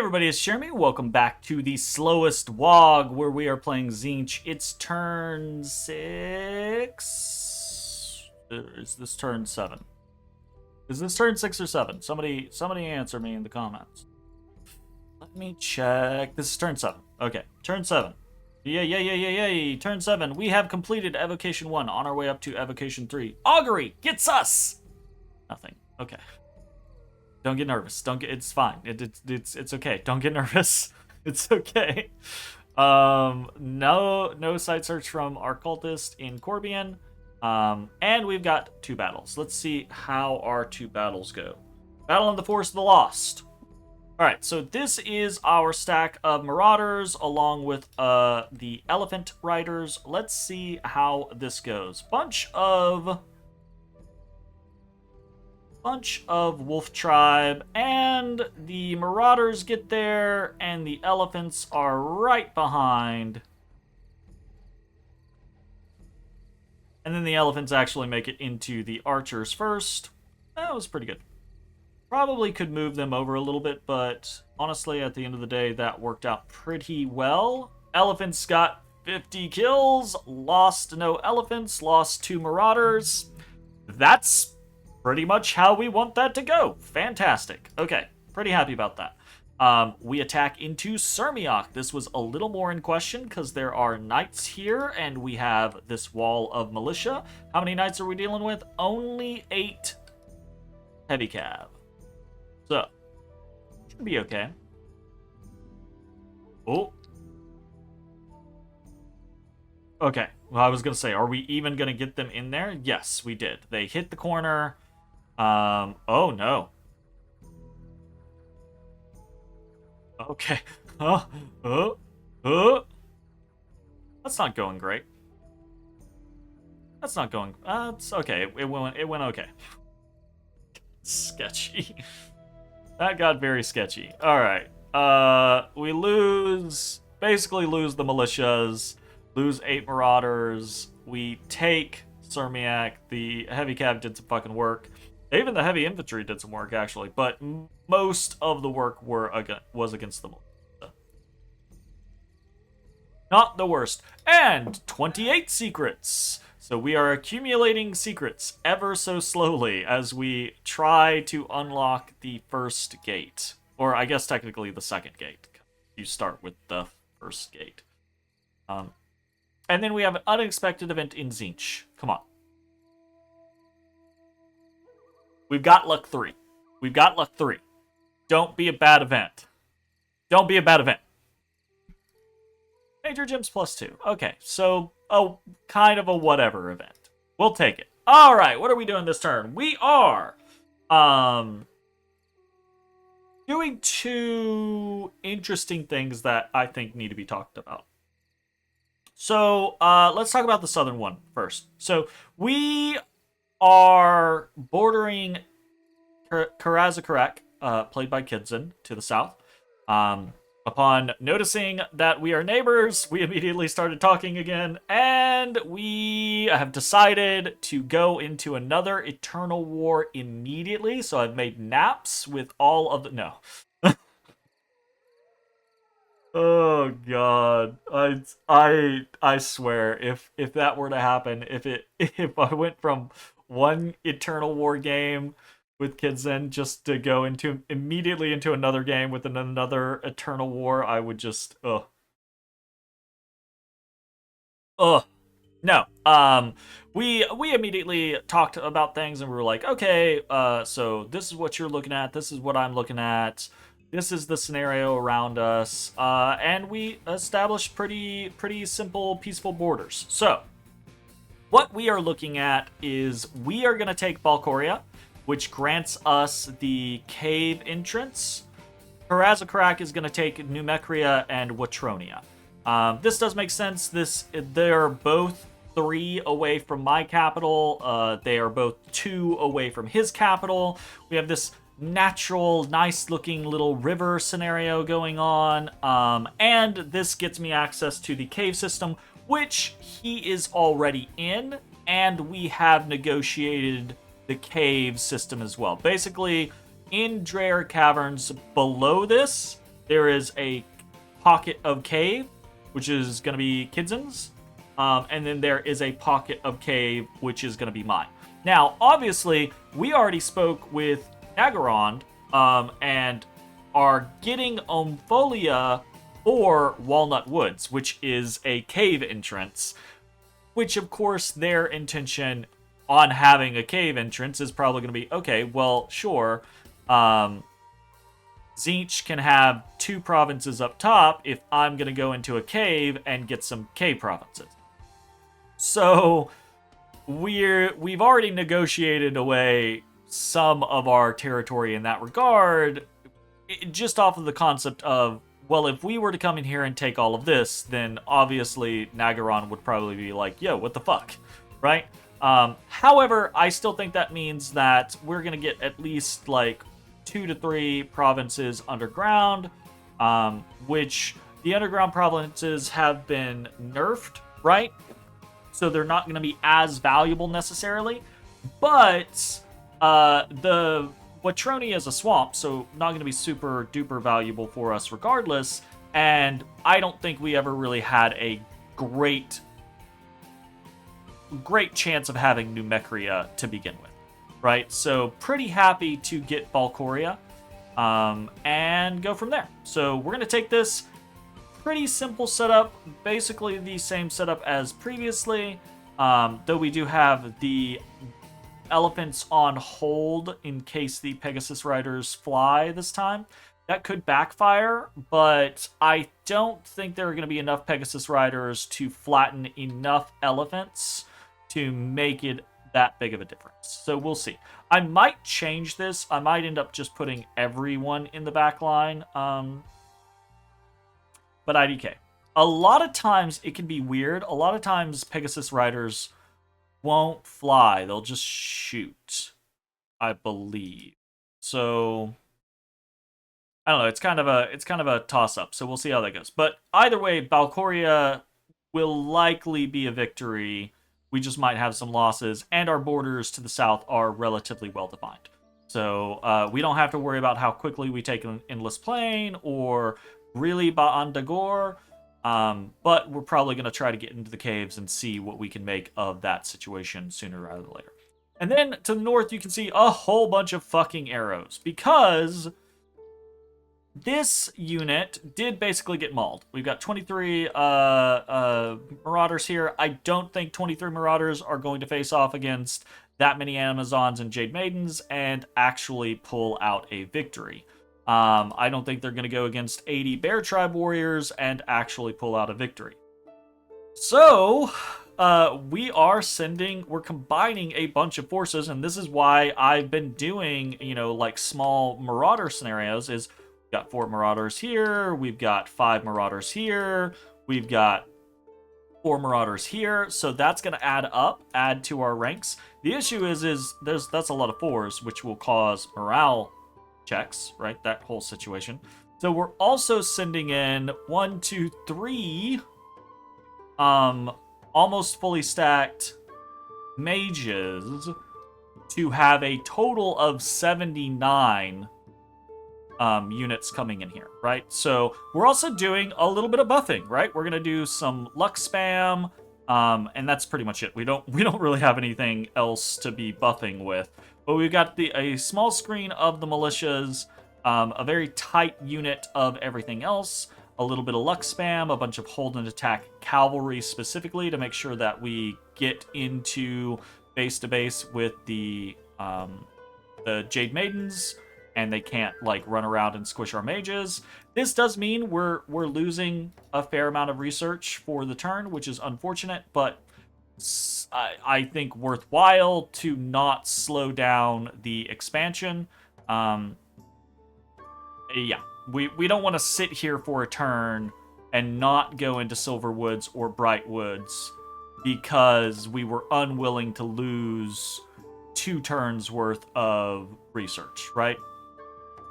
everybody, it's Jeremy. Welcome back to the Slowest WAAAGH, where we are playing Tzeentch. It's turn 6. Is this turn 7? Is this turn 6 or 7? Somebody answer me in the comments. Let me check. This is turn 7. Okay, turn 7. Yay. Turn 7. We have completed Evocation 1 on our way up to Evocation 3. Augury gets us! Nothing. Okay. Don't get nervous. It's fine. It's okay. Don't get nervous. It's okay. No site search from our cultist in Corbian. And we've got 2 battles. Let's see how our 2 battles go. Battle in the Forest of the Lost. Alright, so this is our stack of Marauders along with the Elephant Riders. Let's see how this goes. Bunch of Wolf Tribe, and the Marauders get there, and the Elephants are right behind. And then the Elephants actually make it into the Archers first. That was pretty good. Probably could move them over a little bit, but honestly, at the end of the day, that worked out pretty well. Elephants got 50 kills, lost no Elephants, lost 2 Marauders. That's pretty much how we want that to go. Fantastic. Okay, pretty happy about that. We attack into Surmiok. This was a little more in question because there are knights here, and we have this wall of militia. How many knights are we dealing with? Only 8 heavy cav. So, should be okay. Oh. Okay, well, I was going to say, are we even going to get them in there? Yes, we did. They hit the corner. Oh no. Okay. That's not going great. That's not going, it's okay. It went okay. Sketchy. That got very sketchy. Alright. We basically lose the militias, lose 8 Marauders. We take Surmiok. The heavy cav did some fucking work. Even the heavy infantry did some work, actually, but most of the work was against the militia. Not the worst. And 28 secrets! So we are accumulating secrets ever so slowly as we try to unlock the first gate. Or I guess technically the second gate. You start with the first gate. And then we have an unexpected event in Tzeentch. Come on. We've got luck 3. We've got luck 3. Don't be a bad event. Don't be a bad event. Major gems +2. Okay, so kind of a whatever event. We'll take it. All right, what are we doing this turn? We are doing 2 interesting things that I think need to be talked about. So let's talk about the southern one first. So we are bordering Karaz-a-Karak, played by Kidzin, to the south. Upon noticing that we are neighbors, we immediately started talking again, and we have decided to go into another Eternal War immediately, so I've made naps with all of the... No. Oh god, I swear, if that were to happen, if I went from one Eternal War game with Kidzin just to go immediately into another game with another Eternal War, I would just No. We immediately talked about things and we were like, okay, so this is what you're looking at, this is what I'm looking at. This is the scenario around us, and we established pretty simple, peaceful borders. So, what we are looking at is we are going to take Balcoria, which grants us the cave entrance. Karaz-a-Karak is going to take Numecria and Watronia. This does make sense. They're both 3 away from my capital. They are both 2 away from his capital. We have this natural, nice-looking little river scenario going on, and this gets me access to the cave system, which he is already in, and we have negotiated the cave system as well. Basically, in Dreyer Caverns below this, there is a pocket of cave, which is going to be Kidzin's, and then there is a pocket of cave, which is going to be mine. Now, obviously, we already spoke with Naggarond, and are getting Ompholia or Walnut Woods, which is a cave entrance, which, of course, their intention on having a cave entrance is probably going to be, okay, well, sure, Tzeentch can have 2 provinces up top if I'm going to go into a cave and get some cave provinces. So we've already negotiated away some of our territory in that regard, just off of the concept of, well, if we were to come in here and take all of this, then obviously Naggarond would probably be like, yo, what the fuck, right? However, I still think that means that we're going to get at least like 2 to 3 provinces underground, which the underground provinces have been nerfed, right? So they're not going to be as valuable necessarily, but the Bretonnia is a swamp, so not going to be super duper valuable for us regardless, and I don't think we ever really had a great chance of having New Mechria to begin with, right? So pretty happy to get Valkyria, and go from there. So we're going to take this pretty simple setup, basically the same setup as previously, though we do have the elephants on hold in case the Pegasus Riders fly this time. That could backfire, but I don't think there are going to be enough Pegasus Riders to flatten enough elephants to make it that big of a difference. So we'll see. I might change this. I might end up just putting everyone in the back line. But IDK. A lot of times it can be weird. A lot of times Pegasus Riders won't fly. They'll just shoot, I believe. So I don't know. It's kind of a toss-up. So we'll see how that goes. But either way, Valkyria will likely be a victory. We just might have some losses, and our borders to the south are relatively well-defined. So we don't have to worry about how quickly we take an endless plain or really Ba'an Dagor, but we're probably going to try to get into the caves and see what we can make of that situation sooner rather than later. And then to the north, you can see a whole bunch of fucking arrows, because this unit did basically get mauled. We've got 23 Marauders here. I don't think 23 Marauders are going to face off against that many Amazons and Jade Maidens and actually pull out a victory. I don't think they're going to go against 80 Bear Tribe Warriors and actually pull out a victory. So, we're combining a bunch of forces, and this is why I've been doing, like small Marauder scenarios, is we've got 4 Marauders here, we've got 5 Marauders here, we've got 4 Marauders here, so that's going to add to our ranks. The issue is that's a lot of 4s, which will cause morale checks, right? That whole situation. So we're also sending in 1, 2, 3 almost fully stacked mages to have a total of 79 units coming in here, right? So we're also doing a little bit of buffing, right? We're gonna do some luck spam, and that's pretty much it. We don't really have anything else to be buffing with. But we've got a small screen of the militias, a very tight unit of everything else, a little bit of luck spam, a bunch of hold and attack cavalry specifically to make sure that we get into base to base with the Jade Maidens, and they can't like run around and squish our mages. This does mean we're losing a fair amount of research for the turn, which is unfortunate, but I think worthwhile to not slow down the expansion. Yeah, we don't want to sit here for a turn and not go into Silverwoods or Brightwoods because we were unwilling to lose 2 turns worth of research, right?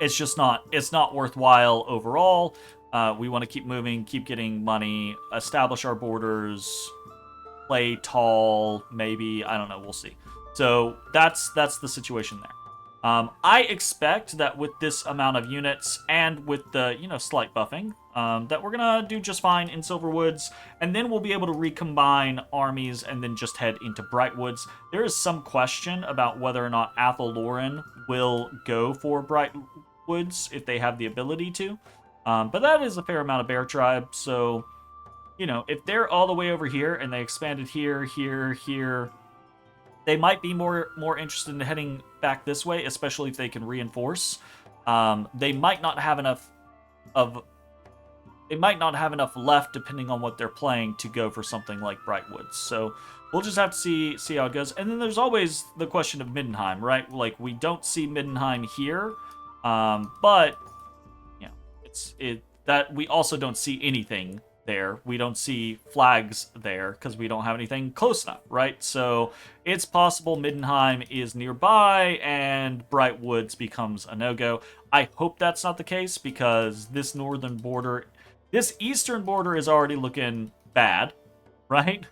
It's just not worthwhile overall. We want to keep moving, keep getting money, establish our borders, play tall, maybe. I don't know. We'll see. So that's the situation there. I expect that with this amount of units and with the, slight buffing, that we're gonna do just fine in Silverwoods, and then we'll be able to recombine armies and then just head into Brightwoods. There is some question about whether or not Athel Loren will go for Brightwoods if they have the ability to, but that is a fair amount of Bear Tribe, so, if they're all the way over here and they expanded here, here, they might be more interested in heading back this way, especially if they can reinforce. They might not have enough left, depending on what they're playing, to go for something like Brightwoods. So we'll just have to see how it goes. And then there's always the question of Middenheim, right? Like, we don't see Middenheim here, but that we also don't see anything there. We don't see flags there because we don't have anything close enough, right? So it's possible Middenheim is nearby and Brightwoods becomes a no-go. I hope that's not the case because this eastern border is already looking bad, right?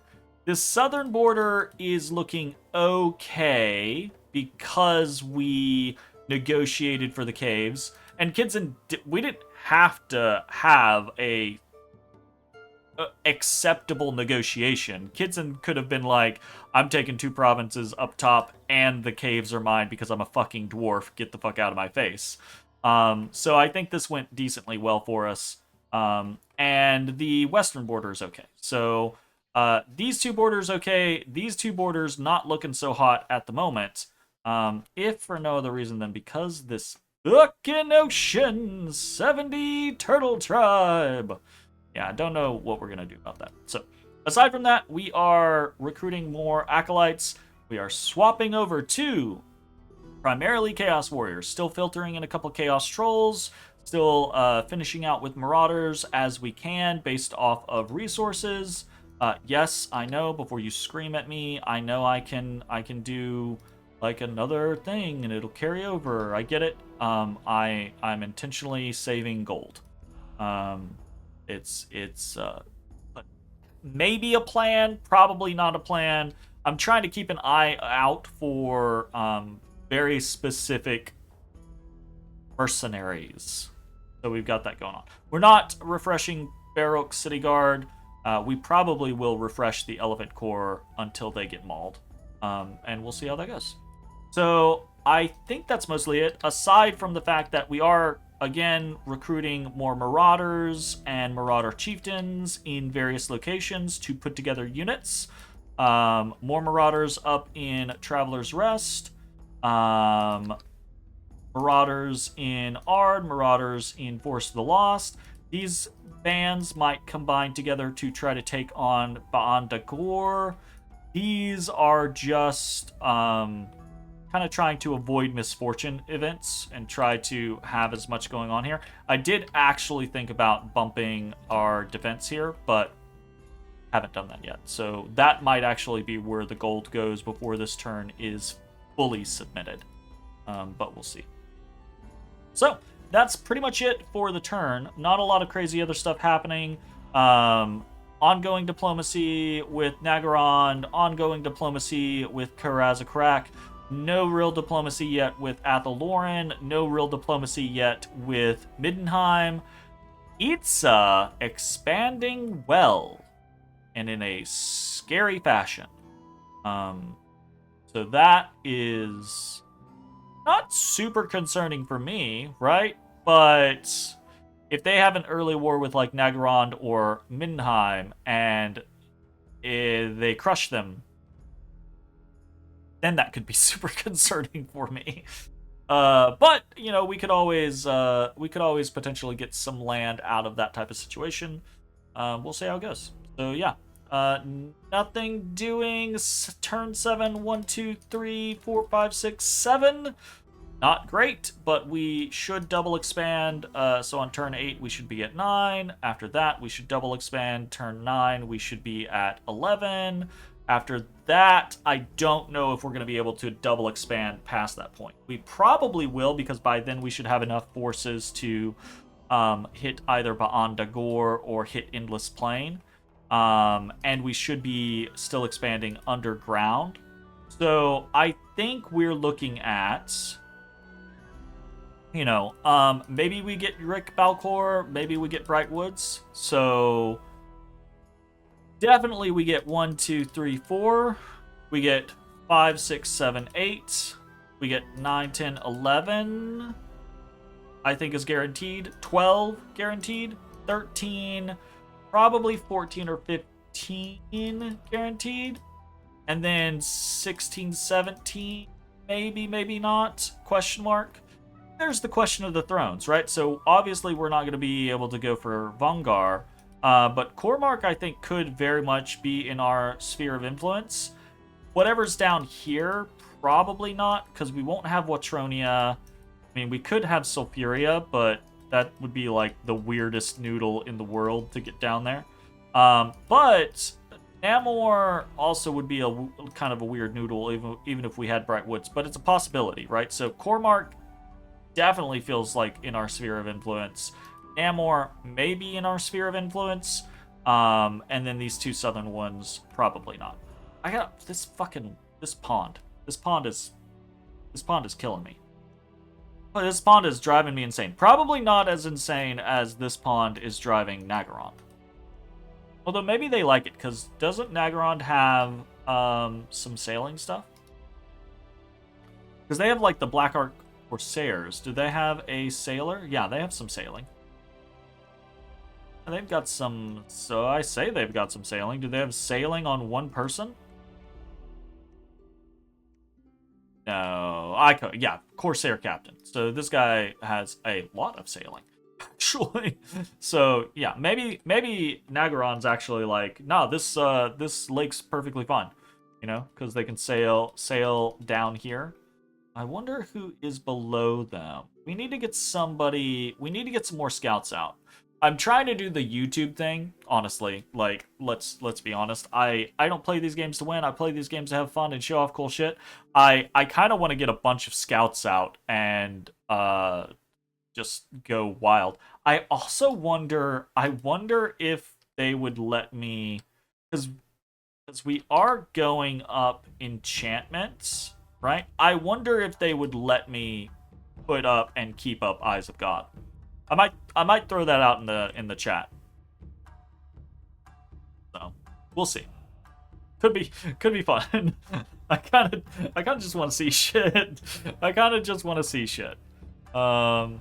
This southern border is looking okay because we negotiated for the caves. And Kidzin, we didn't have to have a acceptable negotiation. Kidzin could have been like, I'm taking 2 provinces up top and the caves are mine because I'm a fucking dwarf. Get the fuck out of my face. So I think this went decently well for us. And the western border is okay. So these 2 borders okay. These 2 borders not looking so hot at the moment. If for no other reason than because this fucking ocean 70 turtle tribe. Yeah, I don't know what we're going to do about that. So, aside from that, we are recruiting more acolytes. We are swapping over to primarily Chaos Warriors. Still filtering in a couple Chaos Trolls. Still finishing out with Marauders as we can based off of resources. Yes, I know, before you scream at me, I know I can do like another thing and it'll carry over. I get it. I'm intentionally saving gold. It's maybe a plan, probably not a plan. I'm trying to keep an eye out for very specific mercenaries. So we've got that going on. We're not refreshing Baroque City Guard. We probably will refresh the Elephant Corps until they get mauled. And we'll see how that goes. So I think that's mostly it, aside from the fact that we are again recruiting more Marauders and Marauder Chieftains in various locations to put together units. More Marauders up in Traveler's Rest. Marauders in Ard. Marauders in Forest of the Lost. These bands might combine together to try to take on Ba'an-Dagor. These are just kind of trying to avoid misfortune events and try to have as much going on here. I did actually think about bumping our defense here, but haven't done that yet. So that might actually be where the gold goes before this turn is fully submitted. But we'll see. So that's pretty much it for the turn. Not a lot of crazy other stuff happening. Ongoing diplomacy with Nagaron, ongoing diplomacy with Karaz-a-Karak. No real diplomacy yet with Athel Loren. No real diplomacy yet with Middenheim. Itza expanding well and in a scary fashion. So that is not super concerning for me, right? But if they have an early war with like Nagaron or Middenheim and they crush them, then that could be super concerning for me. But we could always potentially get some land out of that type of situation. We'll see how it goes. So yeah, nothing doing. Turn 7, 1, 2, 3, 4, 5, 6, 7. Not great, but we should double expand. So on turn 8, we should be at 9. After that, we should double expand. Turn 9, we should be at 11. After that, I don't know if we're going to be able to double expand past that point. We probably will, because by then we should have enough forces to hit either Ba'an-Dagor or hit Endless Plain. And we should be still expanding underground. So I think we're looking at You know, maybe we get Rick Balcor, maybe we get Bright Woods. So definitely we get 1, 2, 3, 4. We get 5, 6, 7, 8. We get 9, 10, 11. I think is guaranteed. 12 guaranteed. 13, probably 14 or 15 guaranteed. And then 16, 17, maybe not, question mark. There's the question of the thrones, right? So obviously we're not going to be able to go for Vangar, but Cormac I think could very much be in our sphere of influence. Whatever's down here, probably not, because we won't have Watronia. I mean, we could have Sulfuria, but that would be like the weirdest noodle in the world to get down there. But Namor also would be a kind of a weird noodle, even if we had Bright Woods, but it's a possibility, right? So Cormac definitely feels like in our sphere of influence. Namor may be in our sphere of influence, and then these two southern ones probably not. I got this pond. This pond is killing me. This pond is driving me insane. Probably not as insane as this pond is driving Naggarond. Although maybe they like it, because doesn't Naggarond have some sailing stuff? Because they have like the Black Ark Corsairs. Do they have a sailor? Yeah, they have some sailing. And they've got some... So I say they've got some sailing. Do they have sailing on one person? No. Yeah, Corsair Captain. So this guy has a lot of sailing, actually. So yeah, maybe Naggarond's actually like, no, this lake's perfectly fine, you know, because they can sail down here. I wonder who is below them. We need to get somebody. We need to get some more scouts out. I'm trying to do the YouTube thing, honestly. Like, let's be honest. I don't play these games to win. I play these games to have fun and show off cool shit. I kind of want to get a bunch of scouts out and just go wild. I also wonder. I wonder if they would let me, because we are going up enchantments, right? I wonder if they would let me put up and keep up Eyes of God. I might throw that out in the chat. So we'll see. Could be fun. I kind of just want to see shit. I kind of just want to see shit. All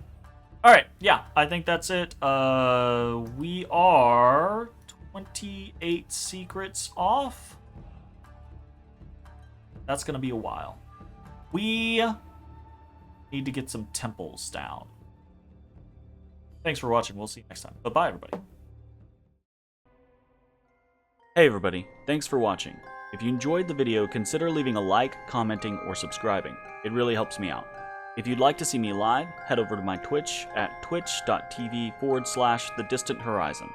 right, yeah, I think that's it. We are 28 secrets off. That's gonna be a while. We need to get some temples down. Thanks for watching. We'll see you next time. Bye-bye, everybody. Hey, everybody. Thanks for watching. If you enjoyed the video, consider leaving a like, commenting, or subscribing. It really helps me out. If you'd like to see me live, head over to my Twitch at twitch.tv/thedistanthorizon.